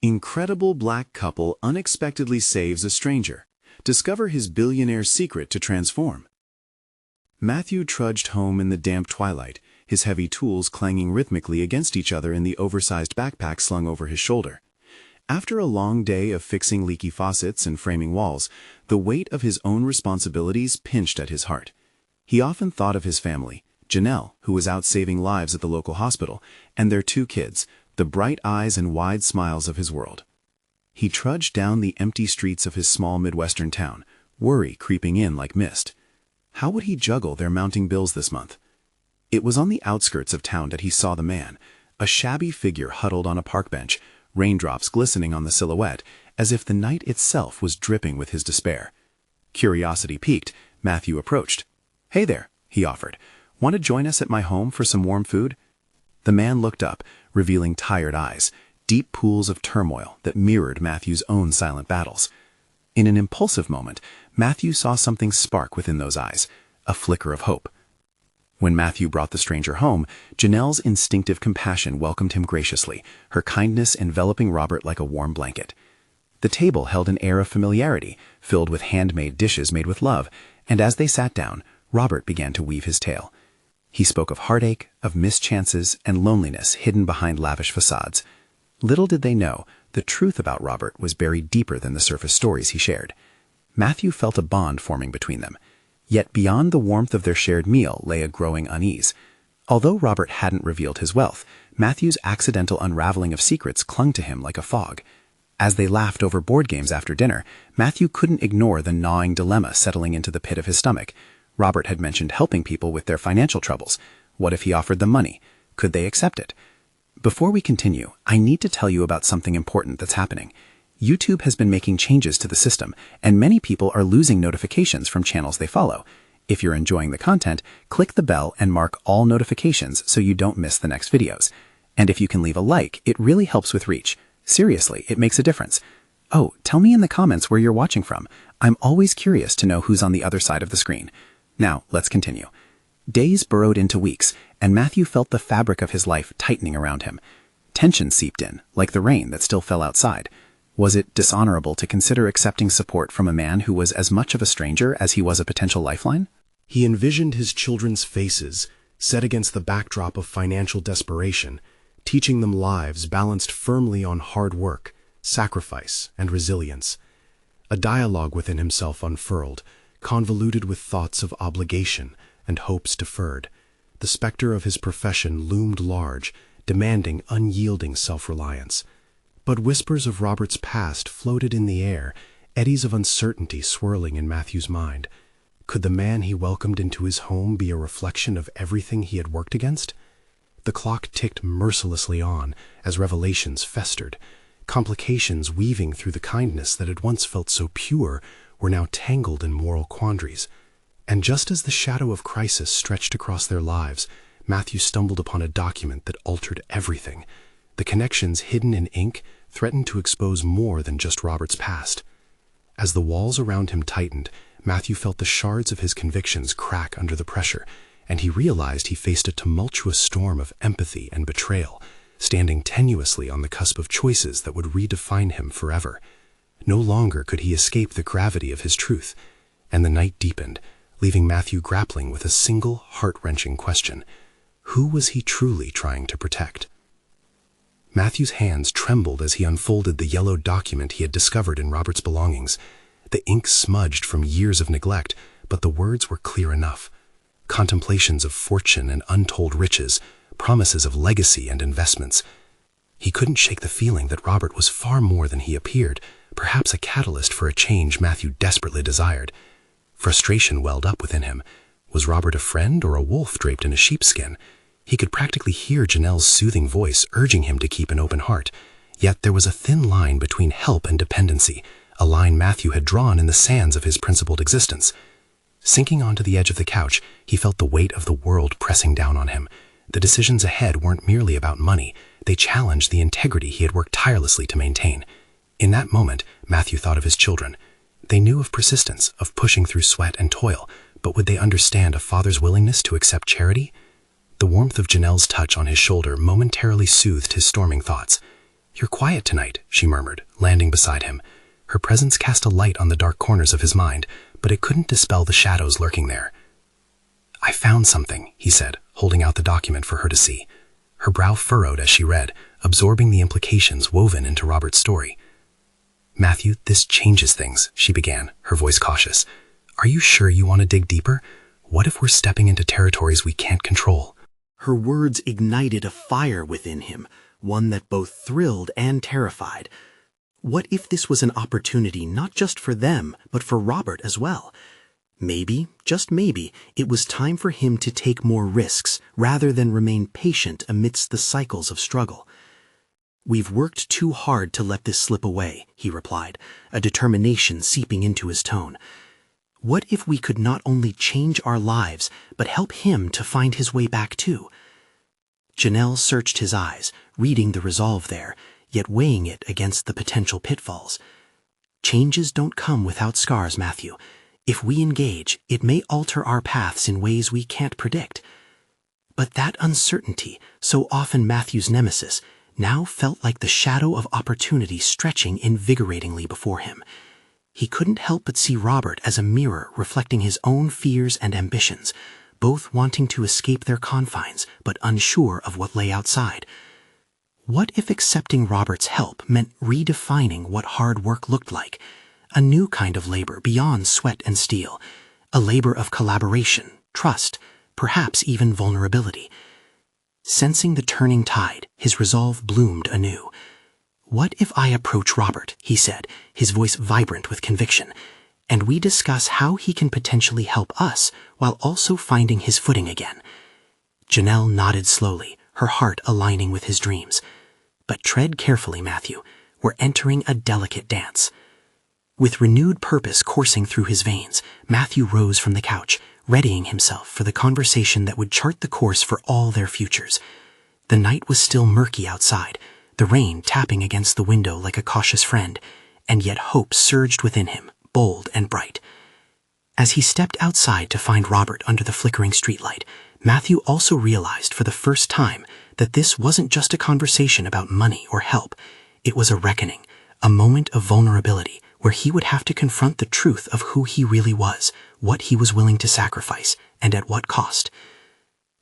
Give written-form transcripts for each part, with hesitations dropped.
Incredible black couple unexpectedly saves a stranger. Discover his billionaire secret to transform. Matthew trudged home in the damp twilight, his heavy tools clanging rhythmically against each other in the oversized backpack slung over his shoulder. After a long day of fixing leaky faucets and framing walls, the weight of his own responsibilities pinched at his heart. He often thought of his family, Janelle, who was out saving lives at the local hospital, and their 2 kids, the bright eyes and wide smiles of his world. He trudged down the empty streets of his small Midwestern town, worry creeping in like mist. How would he juggle their mounting bills this month? It was on the outskirts of town that he saw the man, a shabby figure huddled on a park bench, raindrops glistening on the silhouette, as if the night itself was dripping with his despair. Curiosity piqued, Matthew approached. "Hey there," he offered. "Want to join us at my home for some warm food?" The man looked up, revealing tired eyes, deep pools of turmoil that mirrored Matthew's own silent battles. In an impulsive moment, Matthew saw something spark within those eyes, a flicker of hope. When Matthew brought the stranger home, Janelle's instinctive compassion welcomed him graciously, her kindness enveloping Robert like a warm blanket. The table held an air of familiarity, filled with handmade dishes made with love, and as they sat down, Robert began to weave his tale. He spoke of heartache, of mischances, and loneliness hidden behind lavish facades. Little did they know, the truth about Robert was buried deeper than the surface stories he shared. Matthew felt a bond forming between them. Yet beyond the warmth of their shared meal lay a growing unease. Although Robert hadn't revealed his wealth, Matthew's accidental unraveling of secrets clung to him like a fog. As they laughed over board games after dinner, Matthew couldn't ignore the gnawing dilemma settling into the pit of his stomach. Robert had mentioned helping people with their financial troubles. What if he offered them money? Could they accept it? Before we continue, I need to tell you about something important that's happening. YouTube has been making changes to the system, and many people are losing notifications from channels they follow. If you're enjoying the content, click the bell and mark all notifications so you don't miss the next videos. And if you can leave a like, it really helps with reach. Seriously, it makes a difference. Oh, tell me in the comments where you're watching from. I'm always curious to know who's on the other side of the screen. Now, let's continue. Days burrowed into weeks, and Matthew felt the fabric of his life tightening around him. Tension seeped in, like the rain that still fell outside. Was it dishonorable to consider accepting support from a man who was as much of a stranger as he was a potential lifeline? He envisioned his children's faces, set against the backdrop of financial desperation, teaching them lives balanced firmly on hard work, sacrifice, and resilience. A dialogue within himself unfurled, convoluted with thoughts of obligation and hopes deferred. The specter of his profession loomed large, demanding unyielding self-reliance. But whispers of Robert's past floated in the air, eddies of uncertainty swirling in Matthew's mind. Could the man he welcomed into his home be a reflection of everything he had worked against? The clock ticked mercilessly on as revelations festered. Complications weaving through the kindness that had once felt so pure were now tangled in moral quandaries. And just as the shadow of crisis stretched across their lives, Matthew stumbled upon a document that altered everything. The connections hidden in ink threatened to expose more than just Robert's past. As the walls around him tightened, Matthew felt the shards of his convictions crack under the pressure, and he realized he faced a tumultuous storm of empathy and betrayal, standing tenuously on the cusp of choices that would redefine him forever. No longer could he escape the gravity of his truth, and the night deepened, leaving Matthew grappling with a single heart-wrenching question. Who was he truly trying to protect? Matthew's hands trembled as he unfolded the yellow document he had discovered in Robert's belongings. The ink smudged from years of neglect, but the words were clear enough. Contemplations of fortune and untold riches, promises of legacy and investments. He couldn't shake the feeling that Robert was far more than he appeared, perhaps a catalyst for a change Matthew desperately desired. Frustration welled up within him. Was Robert a friend or a wolf draped in a sheepskin? He could practically hear Janelle's soothing voice urging him to keep an open heart. Yet there was a thin line between help and dependency, a line Matthew had drawn in the sands of his principled existence. Sinking onto the edge of the couch, he felt the weight of the world pressing down on him. The decisions ahead weren't merely about money. They challenged the integrity he had worked tirelessly to maintain. In that moment, Matthew thought of his children. They knew of persistence, of pushing through sweat and toil, but would they understand a father's willingness to accept charity? The warmth of Janelle's touch on his shoulder momentarily soothed his storming thoughts. "You're quiet tonight," she murmured, landing beside him. Her presence cast a light on the dark corners of his mind, but it couldn't dispel the shadows lurking there. "I found something," he said, holding out the document for her to see. Her brow furrowed as she read, absorbing the implications woven into Robert's story. "Matthew, this changes things," she began, her voice cautious. "Are you sure you want to dig deeper? What if we're stepping into territories we can't control?" Her words ignited a fire within him, one that both thrilled and terrified. What if this was an opportunity not just for them, but for Robert as well? Maybe, just maybe, it was time for him to take more risks rather than remain patient amidst the cycles of struggle. "We've worked too hard to let this slip away," he replied, a determination seeping into his tone. What if we could not only change our lives, but help him to find his way back too? Janelle searched his eyes, reading the resolve there, yet weighing it against the potential pitfalls. "Changes don't come without scars, Matthew. If we engage, it may alter our paths in ways we can't predict." But that uncertainty, so often Matthew's nemesis, now felt like the shadow of opportunity stretching invigoratingly before him. He couldn't help but see Robert as a mirror reflecting his own fears and ambitions, both wanting to escape their confines but unsure of what lay outside. What if accepting Robert's help meant redefining what hard work looked like? A new kind of labor beyond sweat and steel, a labor of collaboration, trust, perhaps even vulnerability. Sensing the turning tide, his resolve bloomed anew. "What if I approach Robert," he said, his voice vibrant with conviction, "and we discuss how he can potentially help us while also finding his footing again?" Janelle nodded slowly, her heart aligning with his dreams. "But tread carefully, Matthew. We're entering a delicate dance." With renewed purpose coursing through his veins, Matthew rose from the couch, readying himself for the conversation that would chart the course for all their futures. The night was still murky outside, the rain tapping against the window like a cautious friend, and yet hope surged within him, bold and bright. As he stepped outside to find Robert under the flickering streetlight, Matthew also realized for the first time that this wasn't just a conversation about money or help. It was a reckoning, a moment of vulnerability where he would have to confront the truth of who he really was, what he was willing to sacrifice, and at what cost.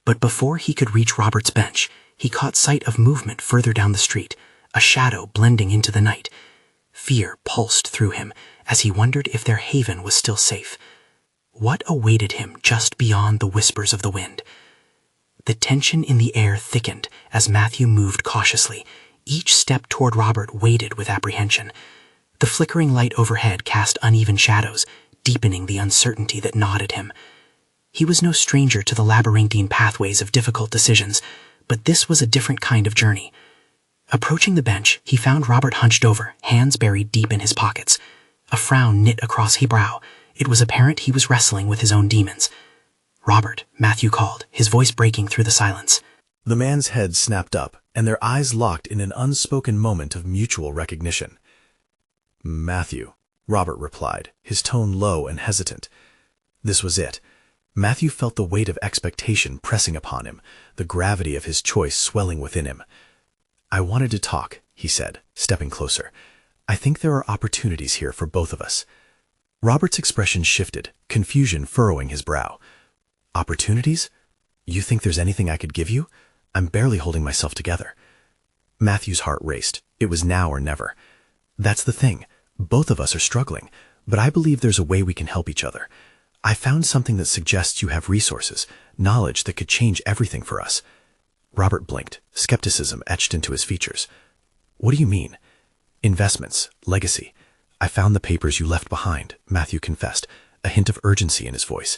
But before he could reach Robert's bench, he caught sight of movement further down the street, a shadow blending into the night. Fear pulsed through him as he wondered if their haven was still safe. What awaited him just beyond the whispers of the wind? The tension in the air thickened as Matthew moved cautiously. Each step toward Robert weighted with apprehension. The flickering light overhead cast uneven shadows, deepening the uncertainty that gnawed him. He was no stranger to the labyrinthine pathways of difficult decisions, but this was a different kind of journey. Approaching the bench, he found Robert hunched over, hands buried deep in his pockets. A frown knit across his brow. It was apparent he was wrestling with his own demons. "Robert," Matthew called, his voice breaking through the silence. The man's head snapped up, and their eyes locked in an unspoken moment of mutual recognition. "Matthew," Robert replied, his tone low and hesitant. This was it. Matthew felt the weight of expectation pressing upon him, the gravity of his choice swelling within him. "I wanted to talk," he said, stepping closer. "I think there are opportunities here for both of us." Robert's expression shifted, confusion furrowing his brow. "Opportunities? You think there's anything I could give you? I'm barely holding myself together." Matthew's heart raced. It was now or never. "That's the thing. Both of us are struggling, but I believe there's a way we can help each other. I found something that suggests you have resources, knowledge that could change everything for us." Robert blinked, skepticism etched into his features. "What do you mean?" "Investments, legacy. I found the papers you left behind," Matthew confessed, a hint of urgency in his voice.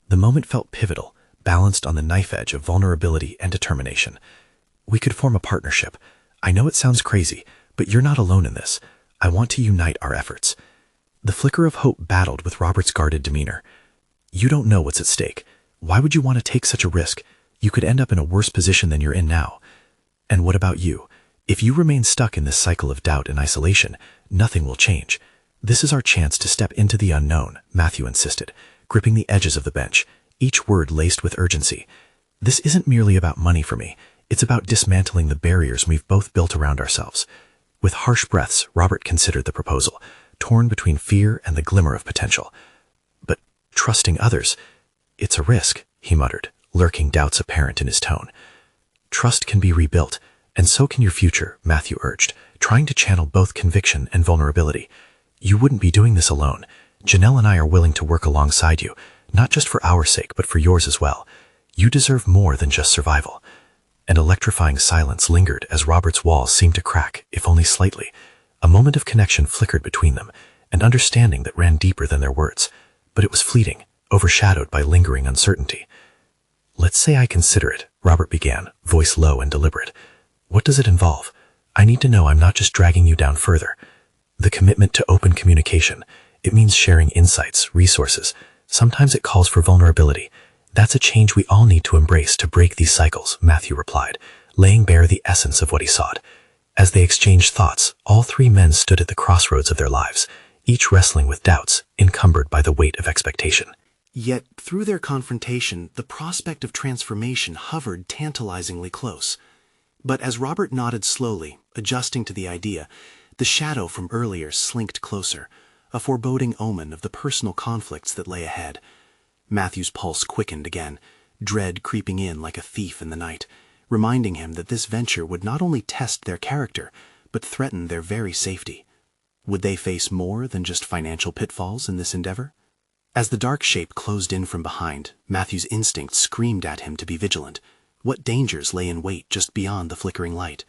The moment felt pivotal, balanced on the knife edge of vulnerability and determination. "We could form a partnership. I know it sounds crazy, but you're not alone in this. I want to unite our efforts." The flicker of hope battled with Robert's guarded demeanor. "You don't know what's at stake. Why would you want to take such a risk? You could end up in a worse position than you're in now. And what about you? If you remain stuck in this cycle of doubt and isolation, nothing will change. This is our chance to step into the unknown," Matthew insisted, gripping the edges of the bench, each word laced with urgency. "This isn't merely about money for me. It's about dismantling the barriers we've both built around ourselves. With harsh breaths, Robert considered the proposal, torn between fear and the glimmer of potential. But trusting others, it's a risk, he muttered, lurking doubts apparent in his tone. Trust can be rebuilt, and so can your future, Matthew urged, trying to channel both conviction and vulnerability. You wouldn't be doing this alone. Janelle and I are willing to work alongside you, not just for our sake, but for yours as well. You deserve more than just survival. An electrifying silence lingered as Robert's walls seemed to crack, if only slightly. A moment of connection flickered between them, an understanding that ran deeper than their words. But it was fleeting, overshadowed by lingering uncertainty. Let's say I consider it, Robert began, voice low and deliberate. What does it involve? I need to know I'm not just dragging you down further. The commitment to open communication. It means sharing insights, resources. Sometimes it calls for vulnerability. That's a change we all need to embrace to break these cycles, Matthew replied, laying bare the essence of what he sought. As they exchanged thoughts, all three men stood at the crossroads of their lives, each wrestling with doubts, encumbered by the weight of expectation. Yet, through their confrontation, the prospect of transformation hovered tantalizingly close. But as Robert nodded slowly, adjusting to the idea, the shadow from earlier slinked closer, a foreboding omen of the personal conflicts that lay ahead. Matthew's pulse quickened again, dread creeping in like a thief in the night, reminding him that this venture would not only test their character, but threaten their very safety. Would they face more than just financial pitfalls in this endeavor? As the dark shape closed in from behind, Matthew's instinct screamed at him to be vigilant. What dangers lay in wait just beyond the flickering light?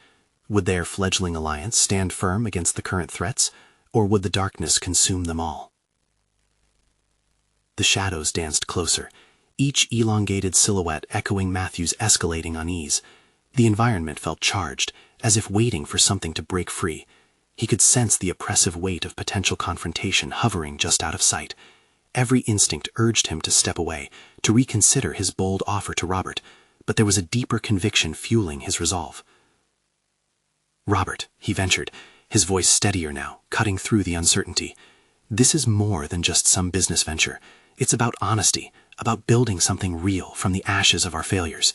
Would their fledgling alliance stand firm against the current threats, or would the darkness consume them all? The shadows danced closer, each elongated silhouette echoing Matthew's escalating unease. The environment felt charged, as if waiting for something to break free. He could sense the oppressive weight of potential confrontation hovering just out of sight. Every instinct urged him to step away, to reconsider his bold offer to Robert, but there was a deeper conviction fueling his resolve. "Robert," he ventured, his voice steadier now, cutting through the uncertainty. "This is more than just some business venture. It's about honesty, about building something real from the ashes of our failures."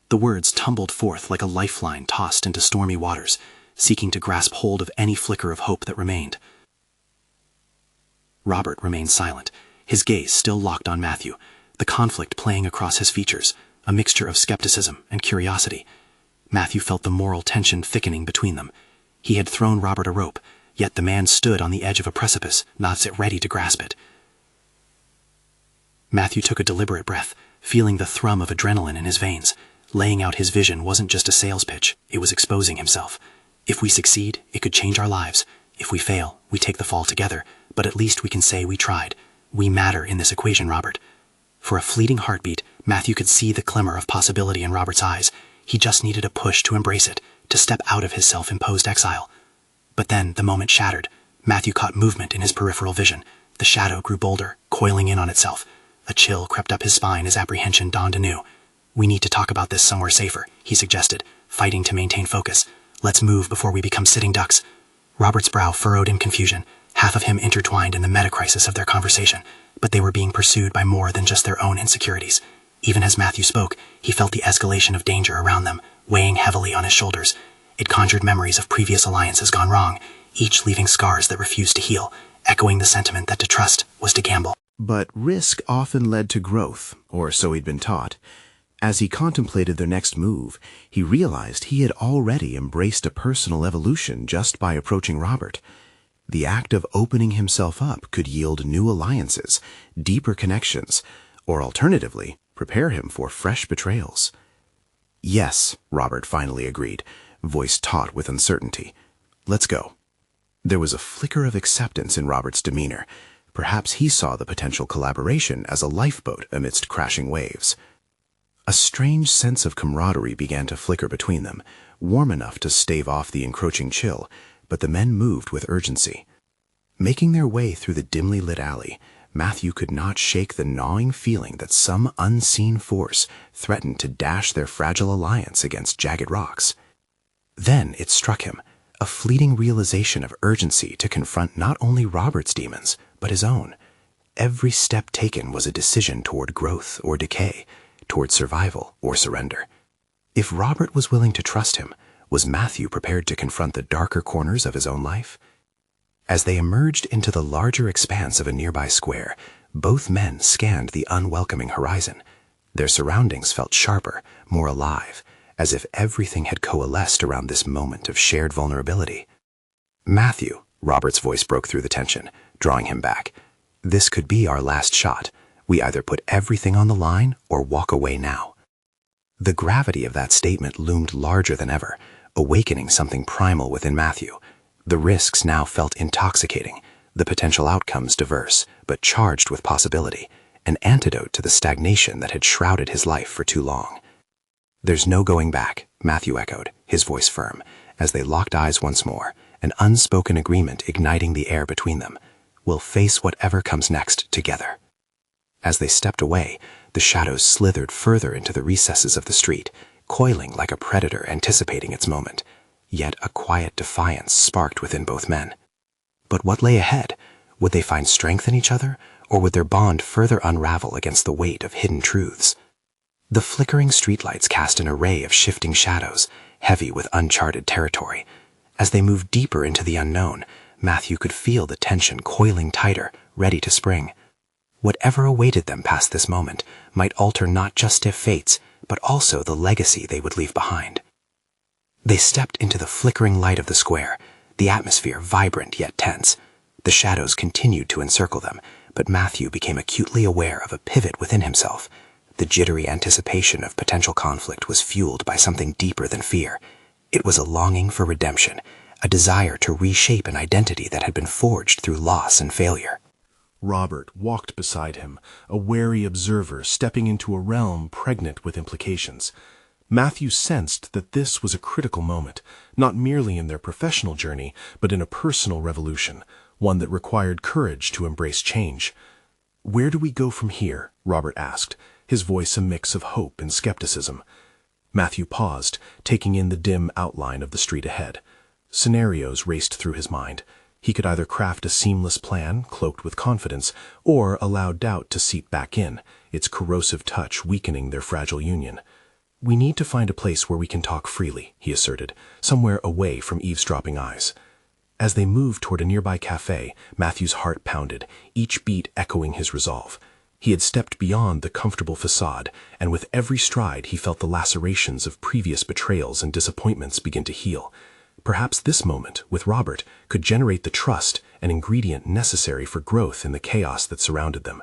The words tumbled forth like a lifeline tossed into stormy waters, seeking to grasp hold of any flicker of hope that remained. Robert remained silent, his gaze still locked on Matthew, the conflict playing across his features, a mixture of skepticism and curiosity. Matthew felt the moral tension thickening between them. He had thrown Robert a rope, yet the man stood on the edge of a precipice, not yet ready to grasp it. Matthew took a deliberate breath, feeling the thrum of adrenaline in his veins. Laying out his vision wasn't just a sales pitch, it was exposing himself. If we succeed, it could change our lives. If we fail, we take the fall together, but at least we can say we tried. We matter in this equation, Robert. For a fleeting heartbeat, Matthew could see the glimmer of possibility in Robert's eyes. He just needed a push to embrace it, to step out of his self-imposed exile. But then the moment shattered. Matthew caught movement in his peripheral vision. The shadow grew bolder, coiling in on itself. A chill crept up his spine as apprehension dawned anew. "We need to talk about this somewhere safer," he suggested, fighting to maintain focus. "Let's move before we become sitting ducks." Robert's brow furrowed in confusion, half of him intertwined in the meta-crisis of their conversation, but they were being pursued by more than just their own insecurities. Even as Matthew spoke, he felt the escalation of danger around them, weighing heavily on his shoulders. It conjured memories of previous alliances gone wrong, each leaving scars that refused to heal, echoing the sentiment that to trust was to gamble. But risk often led to growth, or so he'd been taught. As he contemplated their next move, he realized he had already embraced a personal evolution just by approaching Robert. The act of opening himself up could yield new alliances, deeper connections, or alternatively, prepare him for fresh betrayals. "Yes," Robert finally agreed, voice taut with uncertainty. "Let's go." There was a flicker of acceptance in Robert's demeanor. Perhaps he saw the potential collaboration as a lifeboat amidst crashing waves. A strange sense of camaraderie began to flicker between them, warm enough to stave off the encroaching chill, but the men moved with urgency. Making their way through the dimly lit alley, Matthew could not shake the gnawing feeling that some unseen force threatened to dash their fragile alliance against jagged rocks. Then it struck him, a fleeting realization of urgency to confront not only Robert's demons, but his own. Every step taken was a decision toward growth or decay, toward survival or surrender. If Robert was willing to trust him, Was Matthew prepared to confront the darker corners of his own life? As they emerged into the larger expanse of a nearby square, both men scanned the unwelcoming horizon. Their surroundings felt sharper, more alive, as if everything had coalesced around this moment of shared vulnerability. "Matthew," Robert's voice broke through the tension, drawing him back. "This could be our last shot. We either put everything on the line or walk away now." The gravity of that statement loomed larger than ever, awakening something primal within Matthew. The risks now felt intoxicating, the potential outcomes diverse, but charged with possibility, an antidote to the stagnation that had shrouded his life for too long. "There's no going back," Matthew echoed, his voice firm, as they locked eyes once more, an unspoken agreement igniting the air between them. "We'll face whatever comes next together." As they stepped away, the shadows slithered further into the recesses of the street, coiling like a predator anticipating its moment. Yet a quiet defiance sparked within both men. But what lay ahead? Would they find strength in each other, or would their bond further unravel against the weight of hidden truths? The flickering streetlights cast an array of shifting shadows, heavy with uncharted territory. As they moved deeper into the unknown, Matthew could feel the tension coiling tighter, ready to spring. Whatever awaited them past this moment might alter not just their fates, but also the legacy they would leave behind. They stepped into the flickering light of the square, the atmosphere vibrant yet tense. The shadows continued to encircle them, but Matthew became acutely aware of a pivot within himself. The jittery anticipation of potential conflict was fueled by something deeper than fear. It was a longing for redemption, a desire to reshape an identity that had been forged through loss and failure. Robert walked beside him, a wary observer stepping into a realm pregnant with implications. Matthew sensed that this was a critical moment, not merely in their professional journey, but in a personal revolution, one that required courage to embrace change. "Where do we go from here?" Robert asked, his voice a mix of hope and skepticism. Matthew paused, taking in the dim outline of the street ahead. Scenarios raced through his mind. He could either craft a seamless plan, cloaked with confidence, or allow doubt to seep back in, its corrosive touch weakening their fragile union. "We need to find a place where we can talk freely," he asserted, somewhere away from eavesdropping eyes. As they moved toward a nearby cafe, Matthew's heart pounded, each beat echoing his resolve. He had stepped beyond the comfortable facade, and with every stride he felt the lacerations of previous betrayals and disappointments begin to heal. Perhaps this moment, with Robert, could generate the trust, an ingredient necessary for growth in the chaos that surrounded them.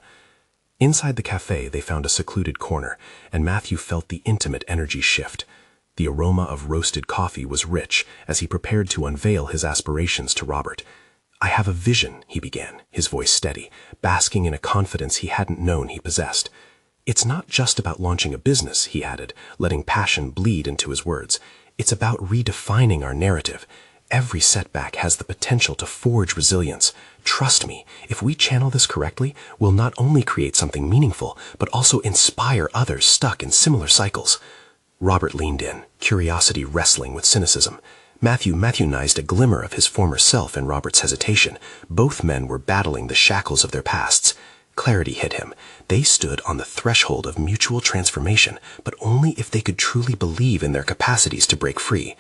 Inside the cafe, they found a secluded corner, and Matthew felt the intimate energy shift. The aroma of roasted coffee was rich as he prepared to unveil his aspirations to Robert. "I have a vision," he began, his voice steady, basking in a confidence he hadn't known he possessed. "It's not just about launching a business," he added, letting passion bleed into his words. "It's about redefining our narrative. Every setback has the potential to forge resilience. Trust me, if we channel this correctly, we'll not only create something meaningful, but also inspire others stuck in similar cycles." Robert leaned in, curiosity wrestling with cynicism. Matthew recognized a glimmer of his former self in Robert's hesitation. Both men were battling the shackles of their pasts. Clarity hit him. They stood on the threshold of mutual transformation, but only if they could truly believe in their capacities to break free.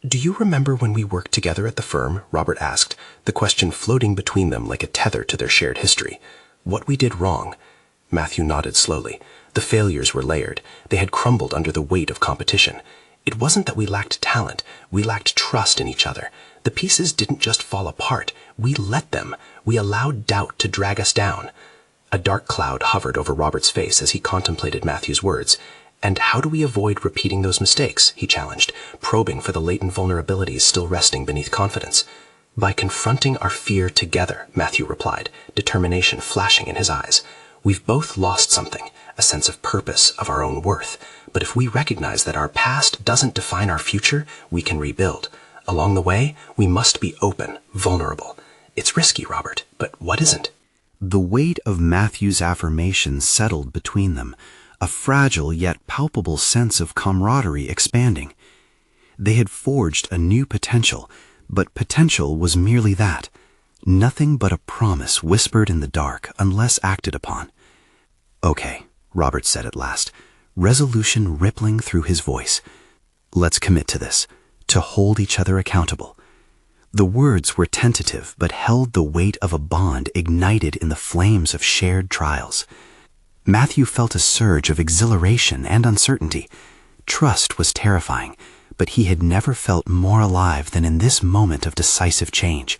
"Do you remember when we worked together at the firm?" Robert asked, the question floating between them like a tether to their shared history. "What we did wrong?" Matthew nodded slowly. The failures were layered. They had crumbled under the weight of competition. It wasn't that we lacked talent. We lacked trust in each other. The pieces didn't just fall apart. We let them. We allowed doubt to drag us down. A dark cloud hovered over Robert's face as he contemplated Matthew's words. "And how do we avoid repeating those mistakes?" he challenged, probing for the latent vulnerabilities still resting beneath confidence. "By confronting our fear together," Matthew replied, determination flashing in his eyes. "We've both lost something, a sense of purpose, of our own worth. But if we recognize that our past doesn't define our future, we can rebuild. Along the way, we must be open, vulnerable. It's risky, Robert, but what isn't?" The weight of Matthew's affirmation settled between them, a fragile yet palpable sense of camaraderie expanding. They had forged a new potential, but potential was merely that. Nothing but a promise whispered in the dark unless acted upon. "Okay," Robert said at last, resolution rippling through his voice. "Let's commit to this. to hold each other accountable. The words were tentative but held the weight of a bond ignited in the flames of shared trials. Matthew felt a surge of exhilaration and uncertainty. Trust was terrifying, but he had never felt more alive than in this moment of decisive change.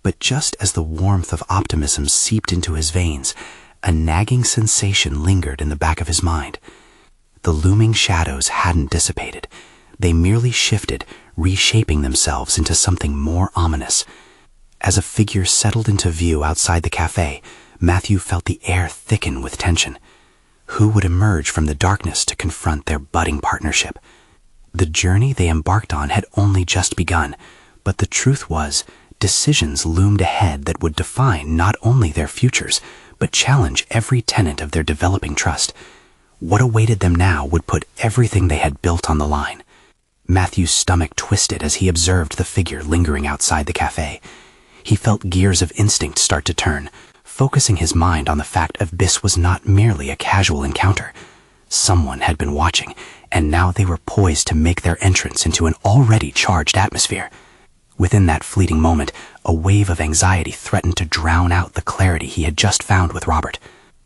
But just as the warmth of optimism seeped into his veins, a nagging sensation lingered in the back of his mind. The looming shadows hadn't dissipated. They merely shifted, reshaping themselves into something more ominous. As a figure settled into view outside the cafe, Matthew felt the air thicken with tension. Who would emerge from the darkness to confront their budding partnership? The journey they embarked on had only just begun, but the truth was, decisions loomed ahead that would define not only their futures, but challenge every tenet of their developing trust. What awaited them now would put everything they had built on the line. Matthew's stomach twisted as he observed the figure lingering outside the cafe. He felt gears of instinct start to turn, focusing his mind on the fact of this was not merely a casual encounter. Someone had been watching, and now they were poised to make their entrance into an already charged atmosphere. Within that fleeting moment, a wave of anxiety threatened to drown out the clarity he had just found with Robert.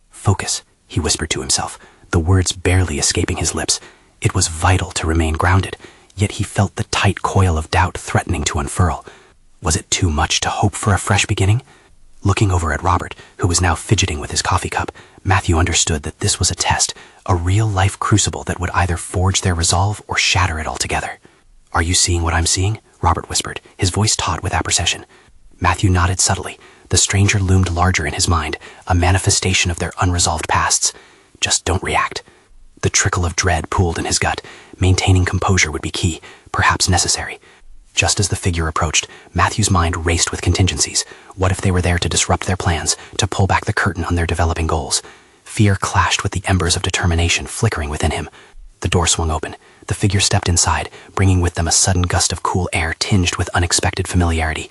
"Focus," he whispered to himself, the words barely escaping his lips. It was vital to remain grounded, yet he felt the tight coil of doubt threatening to unfurl. Was it too much to hope for a fresh beginning? Looking over at Robert, who was now fidgeting with his coffee cup, Matthew understood that this was a test, a real-life crucible that would either forge their resolve or shatter it altogether. "Are you seeing what I'm seeing?" Robert whispered, his voice taut with apprehension. Matthew nodded subtly. The stranger loomed larger in his mind, a manifestation of their unresolved pasts. "Just don't react." The trickle of dread pooled in his gut. Maintaining composure would be key, perhaps necessary. Just as the figure approached, Matthew's mind raced with contingencies. What if they were there to disrupt their plans, to pull back the curtain on their developing goals? Fear clashed with the embers of determination flickering within him. The door swung open. The figure stepped inside, bringing with them a sudden gust of cool air tinged with unexpected familiarity.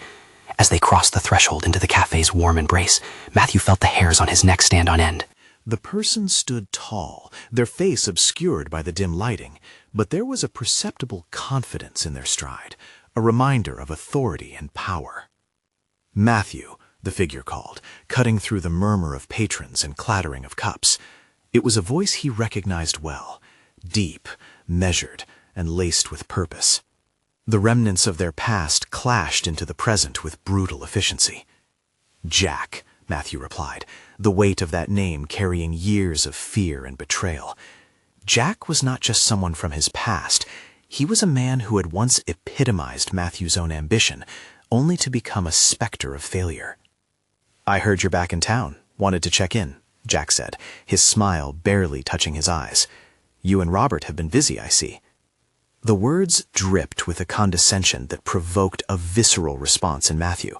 As they crossed the threshold into the cafe's warm embrace, Matthew felt the hairs on his neck stand on end. The person stood tall, their face obscured by the dim lighting, but there was a perceptible confidence in their stride, a reminder of authority and power. "Matthew," the figure called, cutting through the murmur of patrons and clattering of cups. It was a voice he recognized well, deep, measured, and laced with purpose. The remnants of their past clashed into the present with brutal efficiency. "Jack," Matthew replied, the weight of that name carrying years of fear and betrayal. Jack was not just someone from his past. He was a man who had once epitomized Matthew's own ambition, only to become a specter of failure. "I heard you're back in town. Wanted to check in," Jack said, his smile barely touching his eyes. "You and Robert have been busy, I see." The words dripped with a condescension that provoked a visceral response in Matthew.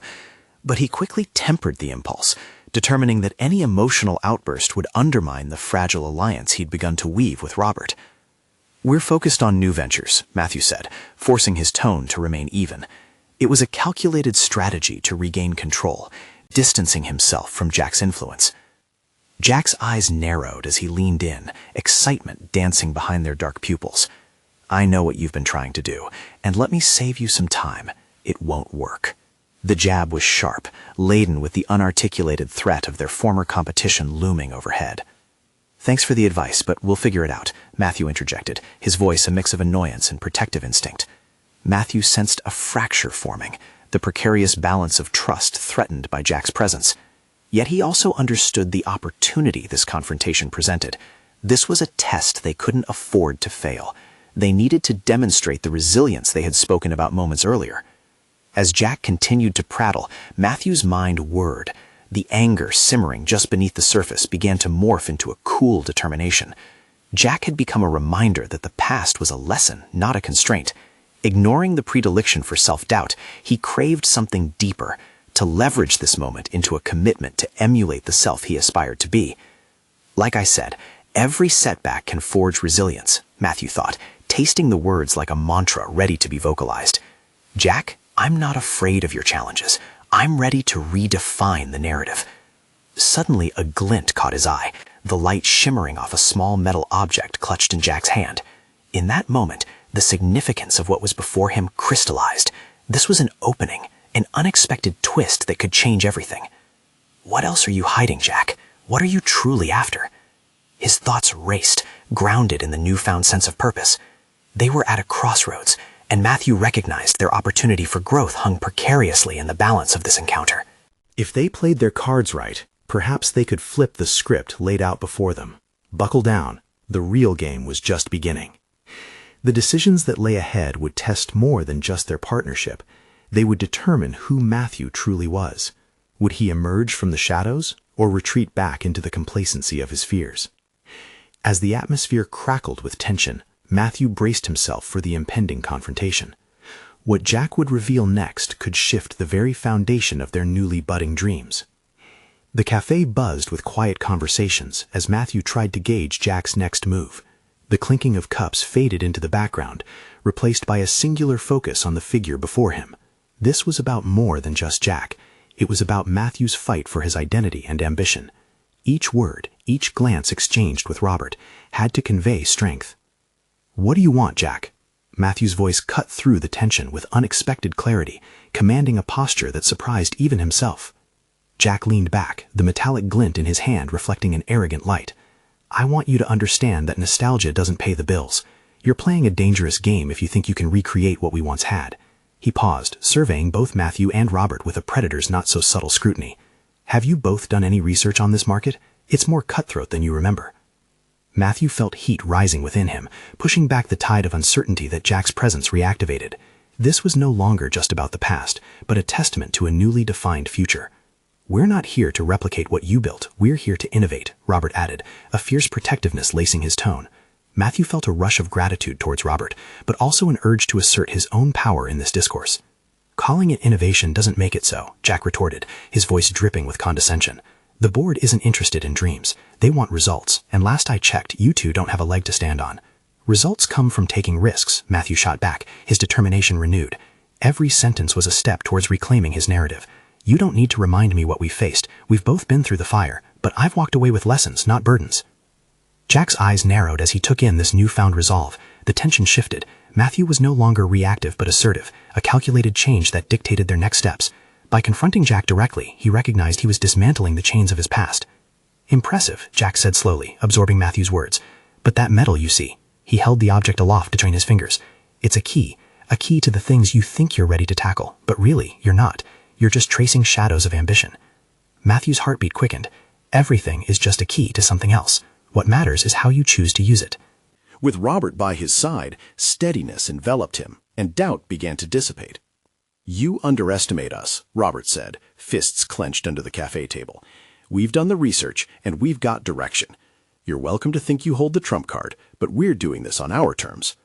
But he quickly tempered the impulse, determining that any emotional outburst would undermine the fragile alliance he'd begun to weave with Robert. "We're focused on new ventures," Matthew said, forcing his tone to remain even. It was a calculated strategy to regain control, distancing himself from Jack's influence. Jack's eyes narrowed as he leaned in, excitement dancing behind their dark pupils. "I know what you've been trying to do, and let me save you some time. It won't work." The jab was sharp, laden with the unarticulated threat of their former competition looming overhead. "Thanks for the advice, but we'll figure it out," Matthew interjected, his voice a mix of annoyance and protective instinct. Matthew sensed a fracture forming, the precarious balance of trust threatened by Jack's presence. Yet he also understood the opportunity this confrontation presented. This was a test they couldn't afford to fail. They needed to demonstrate the resilience they had spoken about moments earlier. As Jack continued to prattle, Matthew's mind whirred. The anger simmering just beneath the surface began to morph into a cool determination. Jack had become a reminder that the past was a lesson, not a constraint. Ignoring the predilection for self-doubt, he craved something deeper, to leverage this moment into a commitment to emulate the self he aspired to be. Like I said, every setback can forge resilience, Matthew thought, tasting the words like a mantra ready to be vocalized. "Jack, I'm not afraid of your challenges. I'm ready to redefine the narrative." Suddenly, a glint caught his eye, the light shimmering off a small metal object clutched in Jack's hand. In that moment, The significance of what was before him crystallized. This was an opening, an unexpected twist that could change everything. What else are you hiding, Jack? What are you truly after? His thoughts raced, grounded in the newfound sense of purpose. They were at a crossroads, and Matthew recognized their opportunity for growth hung precariously in the balance of this encounter. If they played their cards right, perhaps they could flip the script laid out before them. Buckle down. The real game was just beginning. The decisions that lay ahead would test more than just their partnership. They would determine who Matthew truly was. Would he emerge from the shadows or retreat back into the complacency of his fears? As the atmosphere crackled with tension, Matthew braced himself for the impending confrontation. What Jack would reveal next could shift the very foundation of their newly budding dreams. The cafe buzzed with quiet conversations as Matthew tried to gauge Jack's next move. The clinking of cups faded into the background, replaced by a singular focus on the figure before him. This was about more than just Jack. It was about Matthew's fight for his identity and ambition. Each word, each glance exchanged with Robert, had to convey strength. "What do you want, Jack?" Matthew's voice cut through the tension with unexpected clarity, commanding a posture that surprised even himself. Jack leaned back, the metallic glint in his hand reflecting an arrogant light. "I want you to understand that nostalgia doesn't pay the bills. You're playing a dangerous game if you think you can recreate what we once had." He paused, surveying both Matthew and Robert with a predator's not-so-subtle scrutiny. "Have you both done any research on this market? It's more cutthroat than you remember." Matthew felt heat rising within him, pushing back the tide of uncertainty that Jack's presence reactivated. This was no longer just about the past, but a testament to a newly defined future. "We're not here to replicate what you built, we're here to innovate," Robert added, a fierce protectiveness lacing his tone. Matthew felt a rush of gratitude towards Robert, but also an urge to assert his own power in this discourse. "Calling it innovation doesn't make it so," Jack retorted, his voice dripping with condescension. "The board isn't interested in dreams. They want results, and last I checked, you two don't have a leg to stand on." "Results come from taking risks," Matthew shot back, his determination renewed. Every sentence was a step towards reclaiming his narrative. "You don't need to remind me what we faced. We've both been through the fire, but I've walked away with lessons, not burdens." Jack's eyes narrowed as he took in this newfound resolve. The tension shifted. Matthew was no longer reactive but assertive, a calculated change that dictated their next steps. By confronting Jack directly, he recognized he was dismantling the chains of his past. "Impressive," Jack said slowly, absorbing Matthew's words. "But that metal you see," he held the object aloft between his fingers. "It's a key to the things you think you're ready to tackle, but really, you're not. You're just tracing shadows of ambition." Matthew's heartbeat quickened. Everything is just a key to something else. What matters is how you choose to use it. With Robert by his side, steadiness enveloped him, and doubt began to dissipate. "You underestimate us," Robert said, fists clenched under the cafe table. "We've done the research, and we've got direction. You're welcome to think you hold the trump card, but we're doing this on our terms."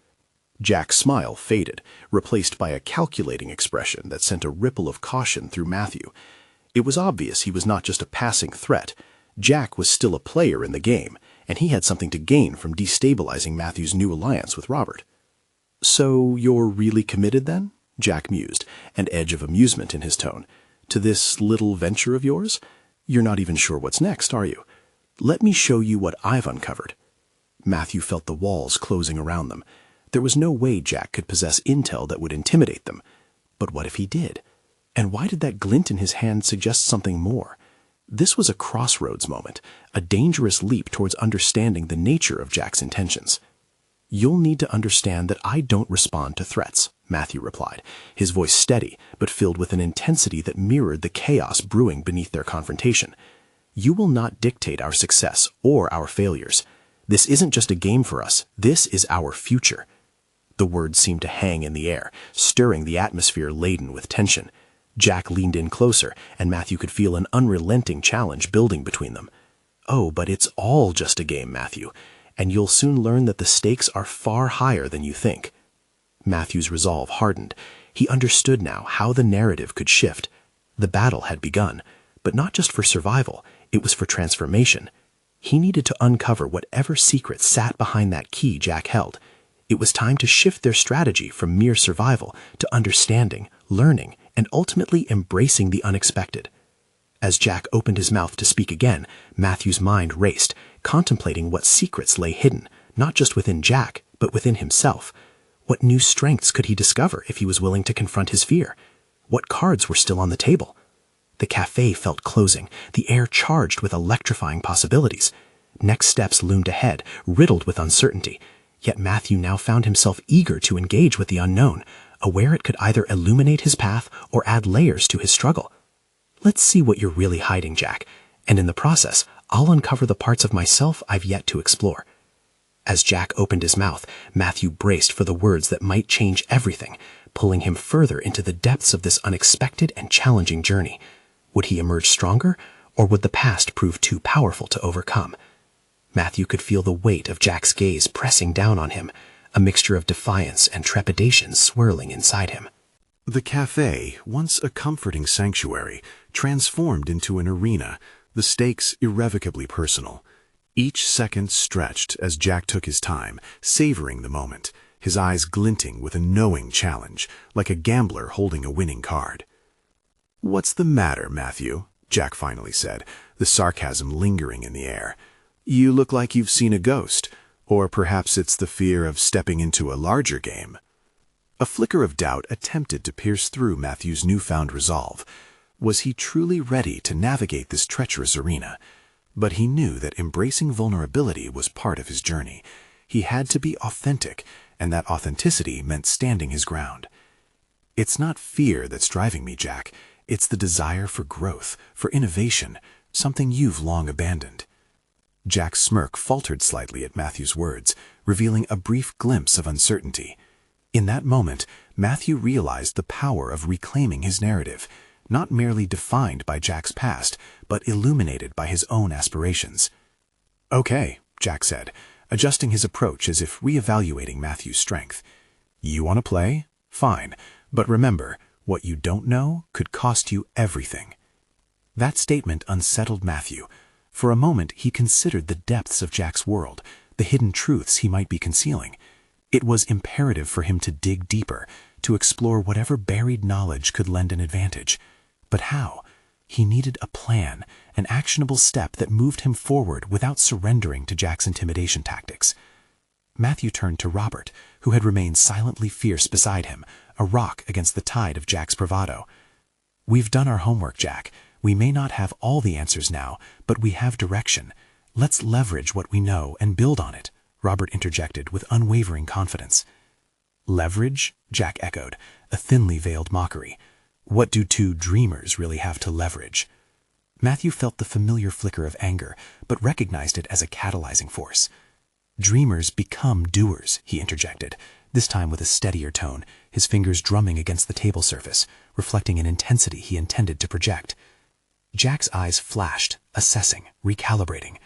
Jack's smile faded, replaced by a calculating expression that sent a ripple of caution through Matthew. It was obvious he was not just a passing threat. Jack was still a player in the game, and he had something to gain from destabilizing Matthew's new alliance with Robert. "So you're really committed then?" Jack mused, an edge of amusement in his tone. "To this little venture of yours? You're not even sure what's next, are you? Let me show you what I've uncovered." Matthew felt the walls closing around them. There was no way Jack could possess intel that would intimidate them. But what if he did? And why did that glint in his hand suggest something more? This was a crossroads moment, a dangerous leap towards understanding the nature of Jack's intentions. "You'll need to understand that I don't respond to threats," Matthew replied, his voice steady but filled with an intensity that mirrored the chaos brewing beneath their confrontation. "You will not dictate our success or our failures. This isn't just a game for us. This is our future." The words seemed to hang in the air, stirring the atmosphere laden with tension. Jack leaned in closer, and Matthew could feel an unrelenting challenge building between them. "Oh, but it's all just a game, Matthew, and you'll soon learn that the stakes are far higher than you think." Matthew's resolve hardened. He understood now how the narrative could shift. The battle had begun, but not just for survival, it was for transformation. He needed to uncover whatever secret sat behind that key Jack held. It was time to shift their strategy from mere survival to understanding, learning, and ultimately embracing the unexpected. As Jack opened his mouth to speak again, Matthew's mind raced, contemplating what secrets lay hidden, not just within Jack, but within himself. What new strengths could he discover if he was willing to confront his fear? What cards were still on the table? The cafe felt closing, the air charged with electrifying possibilities. Next steps loomed ahead, riddled with uncertainty. Yet Matthew now found himself eager to engage with the unknown, aware it could either illuminate his path or add layers to his struggle. Let's see what you're really hiding, Jack, and in the process, I'll uncover the parts of myself I've yet to explore. As Jack opened his mouth, Matthew braced for the words that might change everything, pulling him further into the depths of this unexpected and challenging journey. Would he emerge stronger, or would the past prove too powerful to overcome? Matthew could feel the weight of Jack's gaze pressing down on him, a mixture of defiance and trepidation swirling inside him. The cafe, once a comforting sanctuary, transformed into an arena, the stakes irrevocably personal. Each second stretched as Jack took his time, savoring the moment, his eyes glinting with a knowing challenge, like a gambler holding a winning card. "What's the matter, Matthew?" Jack finally said, the sarcasm lingering in the air. "You look like you've seen a ghost, or perhaps it's the fear of stepping into a larger game." A flicker of doubt attempted to pierce through Matthew's newfound resolve. Was he truly ready to navigate this treacherous arena? But he knew that embracing vulnerability was part of his journey. He had to be authentic, and that authenticity meant standing his ground. "It's not fear that's driving me, Jack. It's the desire for growth, for innovation, something you've long abandoned." Jack's smirk faltered slightly at Matthew's words, revealing a brief glimpse of uncertainty. In that moment, Matthew realized the power of reclaiming his narrative, not merely defined by Jack's past, but illuminated by his own aspirations. "Okay," Jack said, adjusting his approach as if reevaluating Matthew's strength. "You want to play? Fine. But remember, what you don't know could cost you everything." That statement unsettled Matthew. For a moment, he considered the depths of Jack's world, the hidden truths he might be concealing. It was imperative for him to dig deeper, to explore whatever buried knowledge could lend an advantage. But how? He needed a plan, an actionable step that moved him forward without surrendering to Jack's intimidation tactics. Matthew turned to Robert, who had remained silently fierce beside him, a rock against the tide of Jack's bravado. "We've done our homework, Jack. We may not have all the answers now, but we have direction. Let's leverage what we know and build on it," Robert interjected with unwavering confidence. "Leverage?" Jack echoed, a thinly veiled mockery. "What do two dreamers really have to leverage?" Matthew felt the familiar flicker of anger, but recognized it as a catalyzing force. "Dreamers become doers," he interjected, this time with a steadier tone, his fingers drumming against the table surface, reflecting an intensity he intended to project. Jack's eyes flashed, assessing, recalibrating.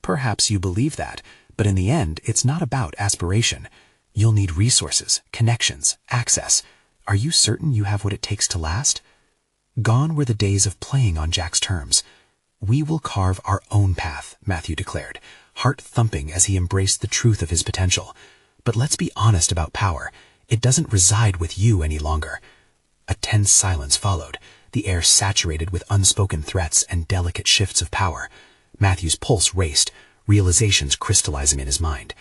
"Perhaps you believe that, but in the end, it's not about aspiration. You'll need resources, connections, access. Are you certain you have what it takes to last?" Gone were the days of playing on Jack's terms. "We will carve our own path," Matthew declared, heart thumping as he embraced the truth of his potential. "But let's be honest about power. It doesn't reside with you any longer." A tense silence followed, the air saturated with unspoken threats and delicate shifts of power. Matthew's pulse raced, realizations crystallizing in his mind.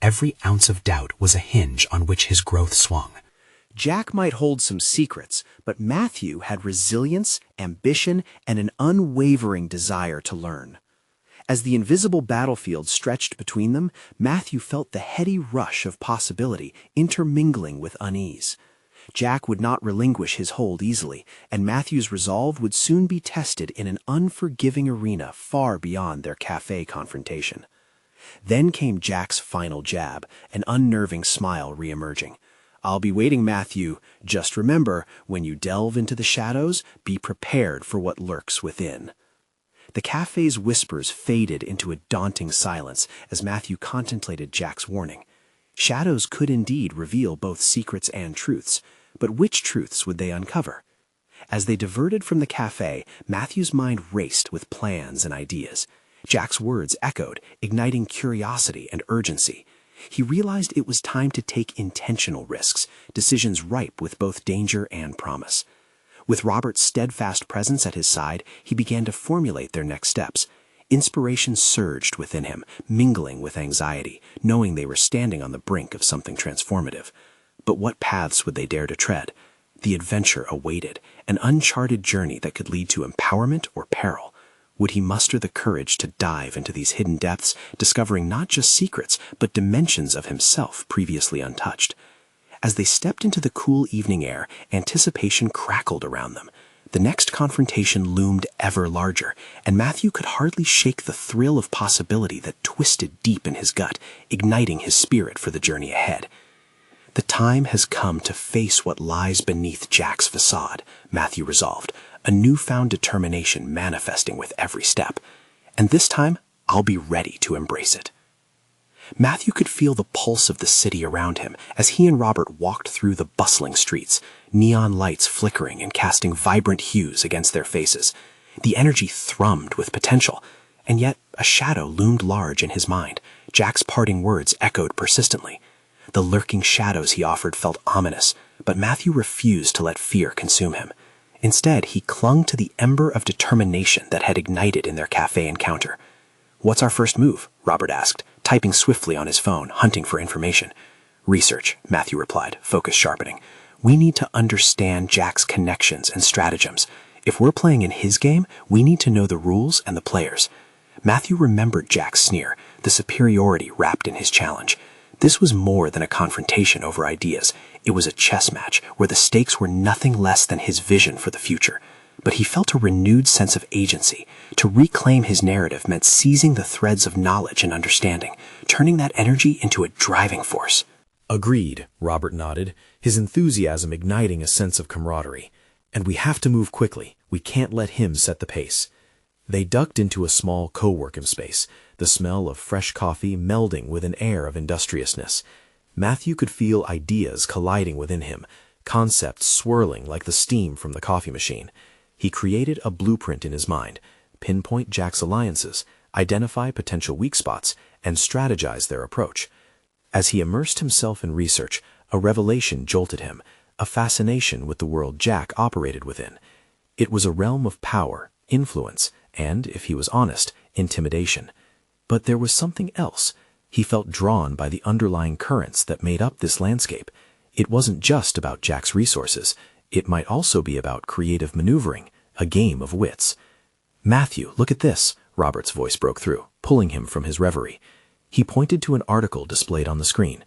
Every ounce of doubt was a hinge on which his growth swung. Jack might hold some secrets, but Matthew had resilience, ambition, and an unwavering desire to learn. As the invisible battlefield stretched between them, Matthew felt the heady rush of possibility intermingling with unease. Jack would not relinquish his hold easily, and Matthew's resolve would soon be tested in an unforgiving arena far beyond their cafe confrontation. Then came Jack's final jab, an unnerving smile re-emerging. "I'll be waiting, Matthew. Just remember, when you delve into the shadows, be prepared for what lurks within." The cafe's whispers faded into a daunting silence as Matthew contemplated Jack's warning. Shadows could indeed reveal both secrets and truths, but which truths would they uncover? As they diverted from the cafe, Matthew's mind raced with plans and ideas. Jack's words echoed, igniting curiosity and urgency. He realized it was time to take intentional risks, decisions ripe with both danger and promise. With Robert's steadfast presence at his side, he began to formulate their next steps. Inspiration surged within him, mingling with anxiety, knowing they were standing on the brink of something transformative. But what paths would they dare to tread? The adventure awaited, an uncharted journey that could lead to empowerment or peril. Would he muster the courage to dive into these hidden depths, discovering not just secrets, but dimensions of himself previously untouched? As they stepped into the cool evening air, anticipation crackled around them. The next confrontation loomed ever larger, and Matthew could hardly shake the thrill of possibility that twisted deep in his gut, igniting his spirit for the journey ahead. The time has come to face what lies beneath Jack's facade, Matthew resolved, a newfound determination manifesting with every step. And this time, I'll be ready to embrace it. Matthew could feel the pulse of the city around him as he and Robert walked through the bustling streets, neon lights flickering and casting vibrant hues against their faces. The energy thrummed with potential, and yet a shadow loomed large in his mind. Jack's parting words echoed persistently. The lurking shadows he offered felt ominous, but Matthew refused to let fear consume him. Instead, he clung to the ember of determination that had ignited in their cafe encounter. "What's our first move?" Robert asked, typing swiftly on his phone, hunting for information. "Research," Matthew replied, focus sharpening. "We need to understand Jack's connections and stratagems. If we're playing in his game, we need to know the rules and the players." Matthew remembered Jack's sneer, the superiority wrapped in his challenge. This was more than a confrontation over ideas. It was a chess match where the stakes were nothing less than his vision for the future. But he felt a renewed sense of agency. To reclaim his narrative meant seizing the threads of knowledge and understanding, turning that energy into a driving force. Agreed, Robert nodded, his enthusiasm igniting a sense of camaraderie. And we have to move quickly. We can't let him set the pace. They ducked into a small co-working space, the smell of fresh coffee melding with an air of industriousness. Matthew could feel ideas colliding within him, concepts swirling like the steam from the coffee machine. He created a blueprint in his mind, pinpoint Jack's alliances, identify potential weak spots, and strategize their approach. As he immersed himself in research, a revelation jolted him, a fascination with the world Jack operated within. It was a realm of power, influence, and, if he was honest, intimidation. But there was something else. He felt drawn by the underlying currents that made up this landscape. It wasn't just about Jack's resources. It might also be about creative maneuvering, a game of wits. "Matthew, look at this," Robert's voice broke through, pulling him from his reverie. He pointed to an article displayed on the screen.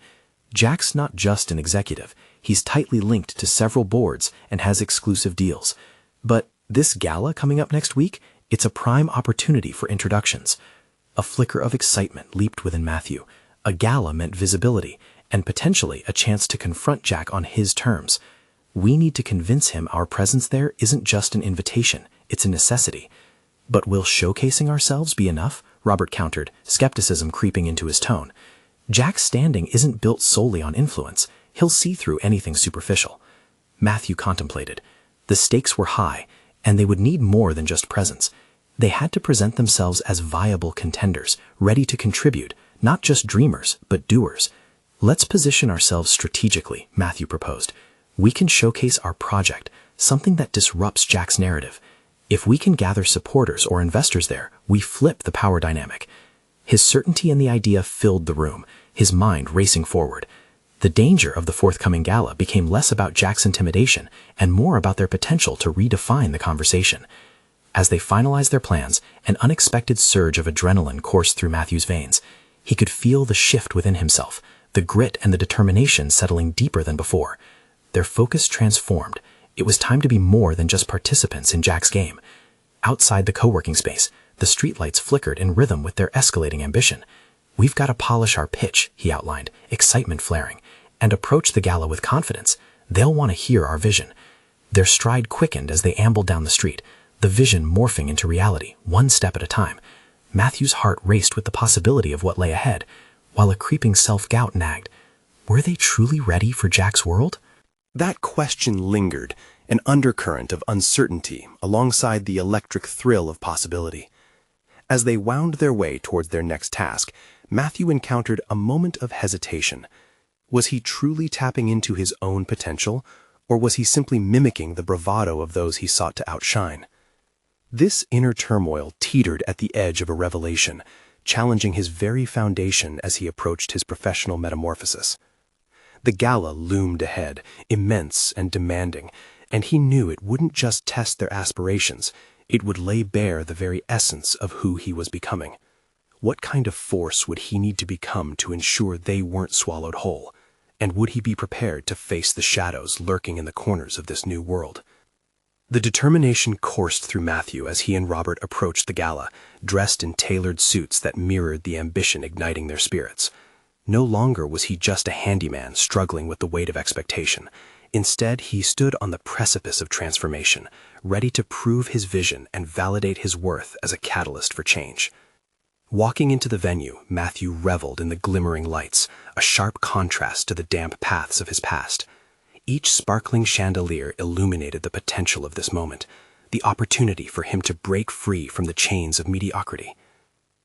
"Jack's not just an executive. He's tightly linked to several boards and has exclusive deals. But this gala coming up next week, it's a prime opportunity for introductions." A flicker of excitement leaped within Matthew. A gala meant visibility, and potentially a chance to confront Jack on his terms. We need to convince him our presence there isn't just an invitation, it's a necessity. "But will showcasing ourselves be enough?" Robert countered, skepticism creeping into his tone. "Jack's standing isn't built solely on influence. He'll see through anything superficial." Matthew contemplated. The stakes were high, and they would need more than just presence. They had to present themselves as viable contenders, ready to contribute, not just dreamers, but doers. "Let's position ourselves strategically," Matthew proposed. "We can showcase our project, something that disrupts Jack's narrative. If we can gather supporters or investors there, we flip the power dynamic." His certainty in the idea filled the room, his mind racing forward. The danger of the forthcoming gala became less about Jack's intimidation and more about their potential to redefine the conversation. As they finalized their plans, an unexpected surge of adrenaline coursed through Matthew's veins. He could feel the shift within himself, the grit and the determination settling deeper than before. Their focus transformed. It was time to be more than just participants in Jack's game. Outside the co-working space, the streetlights flickered in rhythm with their escalating ambition. "We've got to polish our pitch," he outlined, excitement flaring, "and approach the gala with confidence. They'll want to hear our vision." Their stride quickened as they ambled down the street, the vision morphing into reality, one step at a time. Matthew's heart raced with the possibility of what lay ahead, while a creeping self-doubt nagged. Were they truly ready for Jack's world? That question lingered, an undercurrent of uncertainty alongside the electric thrill of possibility. As they wound their way towards their next task, Matthew encountered a moment of hesitation. Was he truly tapping into his own potential, or was he simply mimicking the bravado of those he sought to outshine? This inner turmoil teetered at the edge of a revelation, challenging his very foundation as he approached his professional metamorphosis. The gala loomed ahead, immense and demanding, and he knew it wouldn't just test their aspirations, it would lay bare the very essence of who he was becoming. What kind of force would he need to become to ensure they weren't swallowed whole? And would he be prepared to face the shadows lurking in the corners of this new world? The determination coursed through Matthew as he and Robert approached the gala, dressed in tailored suits that mirrored the ambition igniting their spirits. No longer was he just a handyman struggling with the weight of expectation. Instead, he stood on the precipice of transformation, ready to prove his vision and validate his worth as a catalyst for change. Walking into the venue, Matthew reveled in the glimmering lights, a sharp contrast to the damp paths of his past. Each sparkling chandelier illuminated the potential of this moment, the opportunity for him to break free from the chains of mediocrity.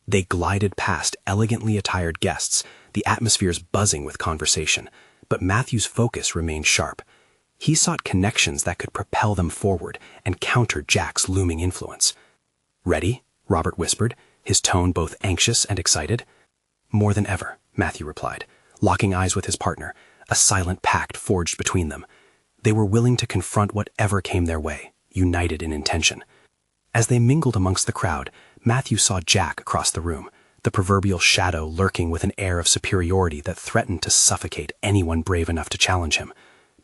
They glided past elegantly attired guests, the atmospheres buzzing with conversation, but Matthew's focus remained sharp. He sought connections that could propel them forward and counter Jack's looming influence. "Ready?" Robert whispered, his tone both anxious and excited. "More than ever," Matthew replied, locking eyes with his partner, a silent pact forged between them. They were willing to confront whatever came their way, united in intention. As they mingled amongst the crowd, Matthew saw Jack across the room, the proverbial shadow lurking with an air of superiority that threatened to suffocate anyone brave enough to challenge him.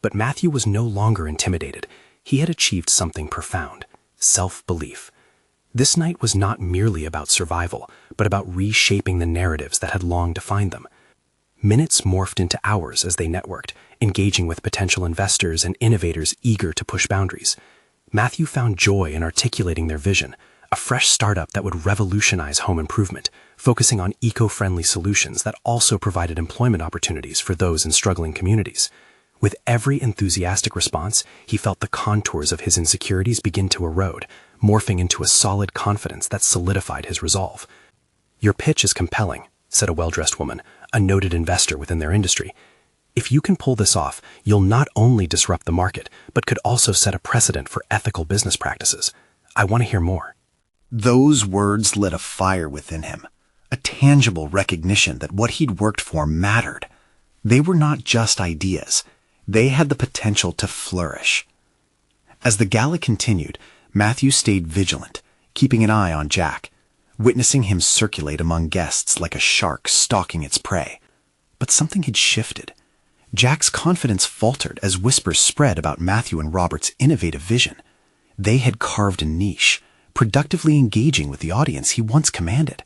But Matthew was no longer intimidated. He had achieved something profound: self-belief. This night was not merely about survival, but about reshaping the narratives that had long defined them. Minutes morphed into hours as they networked, engaging with potential investors and innovators eager to push boundaries. Matthew found joy in articulating their vision, a fresh startup that would revolutionize home improvement, focusing on eco-friendly solutions that also provided employment opportunities for those in struggling communities. With every enthusiastic response, he felt the contours of his insecurities begin to erode, morphing into a solid confidence that solidified his resolve. "Your pitch is compelling," said a well-dressed woman, a noted investor within their industry. "If you can pull this off, you'll not only disrupt the market, but could also set a precedent for ethical business practices. I want to hear more." Those words lit a fire within him, a tangible recognition that what he'd worked for mattered. They were not just ideas. They had the potential to flourish. As the gala continued, Matthew stayed vigilant, keeping an eye on Jack, witnessing him circulate among guests like a shark stalking its prey. But something had shifted. Jack's confidence faltered as whispers spread about Matthew and Robert's innovative vision. They had carved a niche, productively engaging with the audience he once commanded.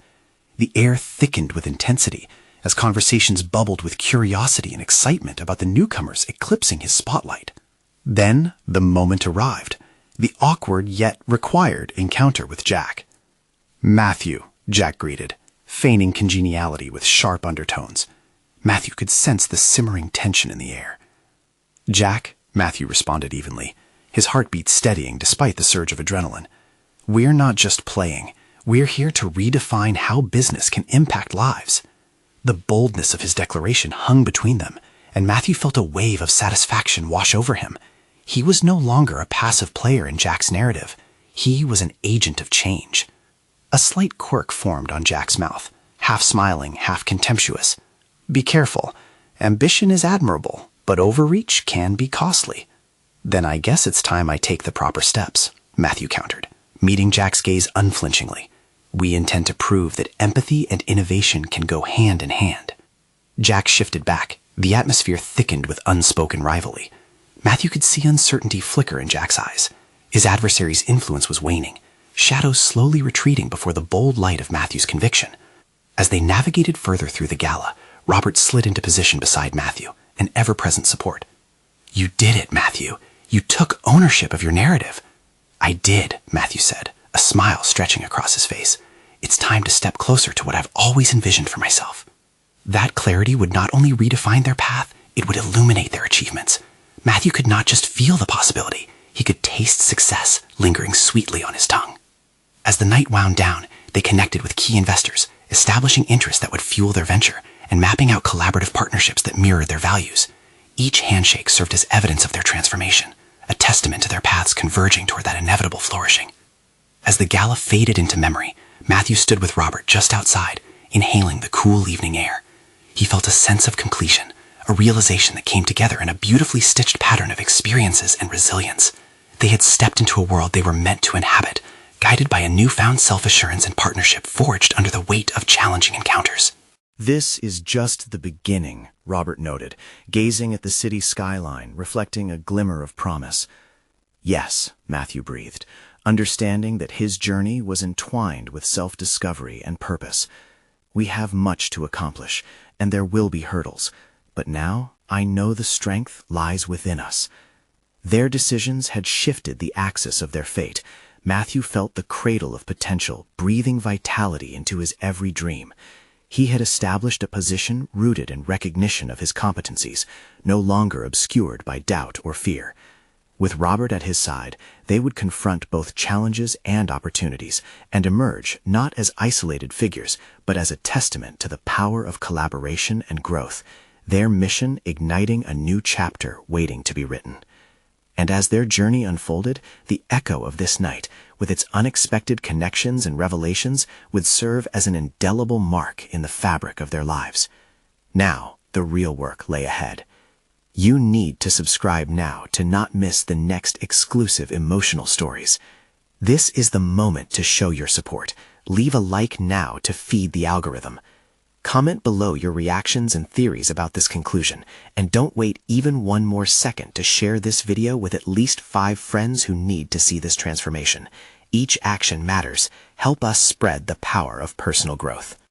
The air thickened with intensity as conversations bubbled with curiosity and excitement about the newcomers eclipsing his spotlight. Then the moment arrived, the awkward yet required encounter with Jack. "Matthew," Jack greeted, feigning congeniality with sharp undertones. Matthew could sense the simmering tension in the air. "Jack," Matthew responded evenly, his heartbeat steadying despite the surge of adrenaline. "We're not just playing. We're here to redefine how business can impact lives." The boldness of his declaration hung between them, and Matthew felt a wave of satisfaction wash over him. He was no longer a passive player in Jack's narrative. He was an agent of change. A slight quirk formed on Jack's mouth, half smiling, half contemptuous. "Be careful. Ambition is admirable, but overreach can be costly." "Then I guess it's time I take the proper steps," Matthew countered, meeting Jack's gaze unflinchingly. "We intend to prove that empathy and innovation can go hand in hand." Jack shifted back, the atmosphere thickened with unspoken rivalry. Matthew could see uncertainty flicker in Jack's eyes. His adversary's influence was waning, shadows slowly retreating before the bold light of Matthew's conviction. As they navigated further through the gala, Robert slid into position beside Matthew, an ever-present support. "You did it, Matthew. You took ownership of your narrative." "I did," Matthew said, a smile stretching across his face. "It's time to step closer to what I've always envisioned for myself." That clarity would not only redefine their path, it would illuminate their achievements. Matthew could not just feel the possibility, he could taste success lingering sweetly on his tongue. As the night wound down, they connected with key investors, establishing interests that would fuel their venture, and mapping out collaborative partnerships that mirrored their values. Each handshake served as evidence of their transformation, a testament to their paths converging toward that inevitable flourishing. As the gala faded into memory, Matthew stood with Robert just outside, inhaling the cool evening air. He felt a sense of completion, a realization that came together in a beautifully stitched pattern of experiences and resilience. They had stepped into a world they were meant to inhabit, guided by a newfound self-assurance and partnership forged under the weight of challenging encounters. "This is just the beginning," Robert noted, gazing at the city skyline, reflecting a glimmer of promise. "Yes," Matthew breathed, understanding that his journey was entwined with self-discovery and purpose. "We have much to accomplish, and there will be hurdles, but now I know the strength lies within us." Their decisions had shifted the axis of their fate. Matthew felt the cradle of potential, breathing vitality into his every dream. He had established a position rooted in recognition of his competencies, no longer obscured by doubt or fear. With Robert at his side, they would confront both challenges and opportunities, and emerge not as isolated figures, but as a testament to the power of collaboration and growth, their mission igniting a new chapter waiting to be written. And as their journey unfolded, the echo of this night, with its unexpected connections and revelations, would serve as an indelible mark in the fabric of their lives. Now, the real work lay ahead. You need to subscribe now to not miss the next exclusive emotional stories. This is the moment to show your support. Leave a like now to feed the algorithm. Comment below your reactions and theories about this conclusion, and don't wait even one more second to share this video with at least 5 friends who need to see this transformation. Each action matters. Help us spread the power of personal growth.